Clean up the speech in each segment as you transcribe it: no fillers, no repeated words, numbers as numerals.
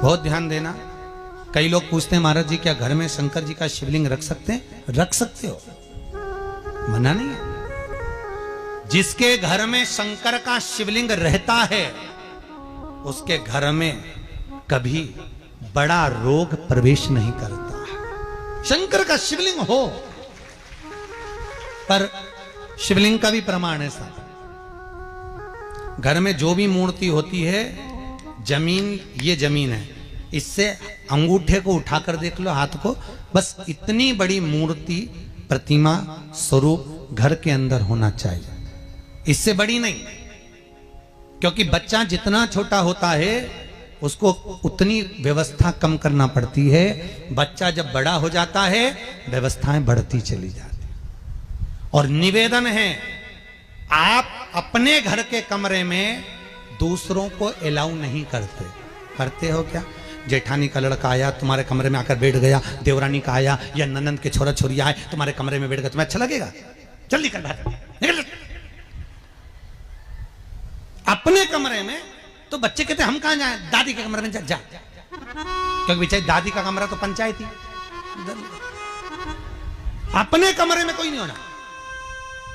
बहुत ध्यान देना। कई लोग पूछते हैं महाराज जी क्या घर में शंकर जी का शिवलिंग रख सकते हैं? रख सकते हो, मना नहीं है। जिसके घर में शंकर का शिवलिंग रहता है उसके घर में कभी बड़ा रोग प्रवेश नहीं करता। शंकर का शिवलिंग हो, पर शिवलिंग का भी प्रमाण है साहब। घर में जो भी मूर्ति होती है, जमीन ये जमीन है, इससे अंगूठे को उठाकर देख लो, हाथ को, बस इतनी बड़ी मूर्ति प्रतिमा स्वरूप घर के अंदर होना चाहिए, इससे बड़ी नहीं। क्योंकि बच्चा जितना छोटा होता है उसको उतनी व्यवस्था कम करना पड़ती है। बच्चा जब बड़ा हो जाता है व्यवस्थाएं बढ़ती चली जाती। और निवेदन है, आप अपने घर के कमरे में दूसरों को अलाउ नहीं करते। करते हो क्या? जेठानी का लड़का आया तुम्हारे कमरे में आकर बैठ गया, देवरानी का आया या ननंद के छोरा छोरी आए तुम्हारे कमरे में बैठ गया, तुम्हें अच्छा लगेगा? जल्दी कर बाहर निकल। अपने कमरे में तो बच्चे कहते हम कहां जाएं? दादी के कमरे में जा, क्योंकि बेचारी दादी का कमरा तो पंचायती। अपने कमरे में कोई नहीं होना।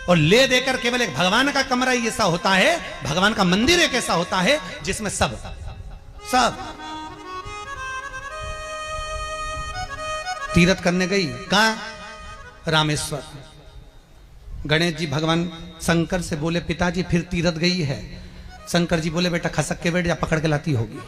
और ले देकर केवल एक भगवान का कमरा ही ऐसा होता है, भगवान का मंदिर एक ऐसा होता है जिसमें सब तीर्थ करने गई। कहां? रामेश्वर। गणेश जी भगवान शंकर से बोले पिताजी फिर तीर्थ गई है। शंकर जी बोले बेटा खसक के बैठ जा, पकड़ के लाती होगी।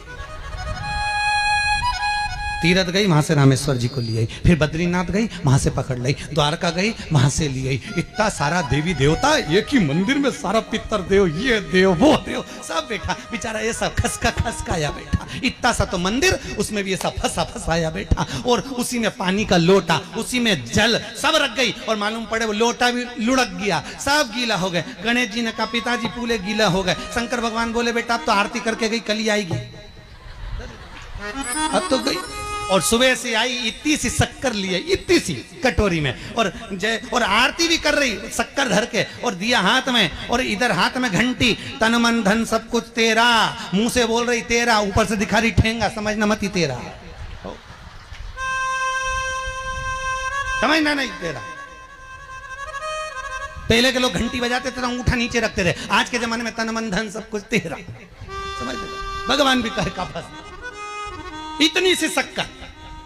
तीरथ गई, वहां से रामेश्वर जी को ले आई, फिर बद्रीनाथ गई, वहां से पकड़ लाई, द्वारका गई, वहां से ले आई। इतना सारा देवी देवता एक ही मंदिर में, सारा पितर देव, ये देव वो देव सब बैठा, बेचारा ये सब खसकाया बैठा। इतना सा तो मंदिर, उसमें भी ये सब फंसाया बैठा। और उसी में पानी का लोटा, उसी में जल सब रख गई। और मालूम पड़े वो लोटा भी लुढ़क गया, सब गीला हो गए। गणेश जी ने कहा पिताजी पूरे गीला हो गए। शंकर भगवान बोले बेटा अब तो आरती करके गई, कल ही आएगी। अब तो गई। और सुबह से आई, इतनी सी शक्कर लिए, इतनी सी कटोरी में, और आरती भी कर रही शक्कर धर के, और दिया हाथ में, और इधर हाथ में घंटी, तन मन धन सब कुछ तेरा, मुंह से बोल रही तेरा, ऊपर से दिखा रही ठेंगा, समझना मत ही तेरा, समझना नहीं तेरा। पहले के लोग घंटी बजाते थे तो अंगूठा नीचे रखते थे, आज के जमाने में तन मन धन सब कुछ तेरा, समझ भगवान भी कहे का फंस। इतनी सी शक्कर,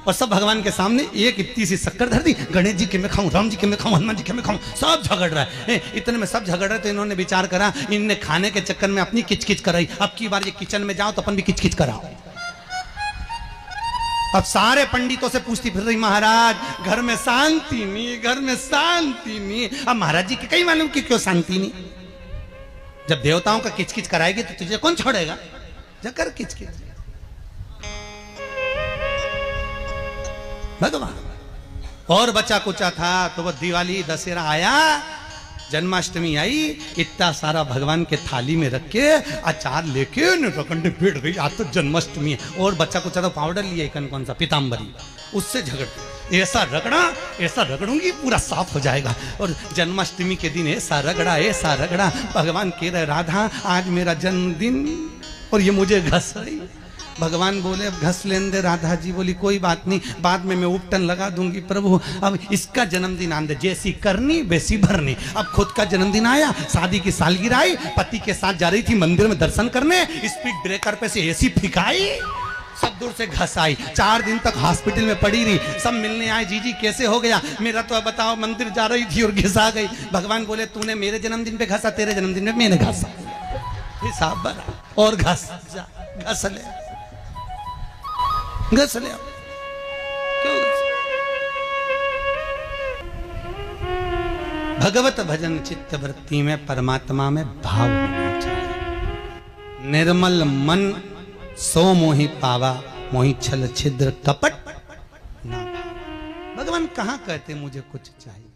और सब भगवान के सामने एक इतनी सी शक्कर धर दी। गणेश जी के मैं खाऊं, राम जी के मैं खाऊं, हनुमान जी के मैं खाऊं, सब झगड़ रहा है। इतने में सब झगड़ रहे तो इन्होंने विचार करा, इनने खाने के चक्कर में अपनी किचकिच कराई, अब की बार ये किचन में जाओ तो अपन भी किचकिच कराओ। अब सारे पंडितों से पूछती फिर रही महाराज घर में शांति नहीं, घर में शांति नहीं। अब महाराज जी के कई मालूम कि क्यों शांति नहीं? जब देवताओं का किचकिच कराएगी तो तुझे कौन छोड़ेगा? जकर किचकिच भगवान। और बचा कुचा था तो वो दिवाली दशहरा आया, जन्माष्टमी आई, इतना सारा भगवान के थाली में रख के अचार लेके रखंडे बैठ गई, आज तो जन्माष्टमी है। और बच्चा कुचा तो पाउडर लिया कौन सा पीताम्बरी, उससे झगड़ते, ऐसा रगड़ूंगी पूरा साफ हो जाएगा। और जन्माष्टमी के दिन ऐसा रगड़ा, भगवान कह रहे राधा आज मेरा जन्मदिन और ये मुझे घस रही। भगवान बोले अब घस लेने दे। राधा जी बोली कोई बात नहीं, बाद में मैं उपटन लगा दूंगी प्रभु, अब इसका जन्मदिन आने दे, जैसी करनी वैसी भरनी। अब खुद का जन्मदिन आया, शादी की सालगिरह आई, पति के साथ जा रही थी मंदिर में दर्शन करने, स्पीड ब्रेकर पे से ऐसी फिकाई, सब दूर से घस आई। 4 दिन तक हॉस्पिटल में पड़ी रही, सब मिलने आए, जीजी कैसे हो गया? मेरा तो बताओ मंदिर जा रही थी और घिसा गई। भगवान बोले तूने मेरे जन्मदिन पे घसा, तेरे जन्मदिन में मैंने घसा, हिसाब बना और घस ले घस ले। क्यों? भगवत भजन चित्त वृत्ति में परमात्मा में भाव होना चाहिए। निर्मल मन सो मोहि पावा, मोहि छल छिद्र कपट ना। भगवान कहां कहते मुझे कुछ चाहिए?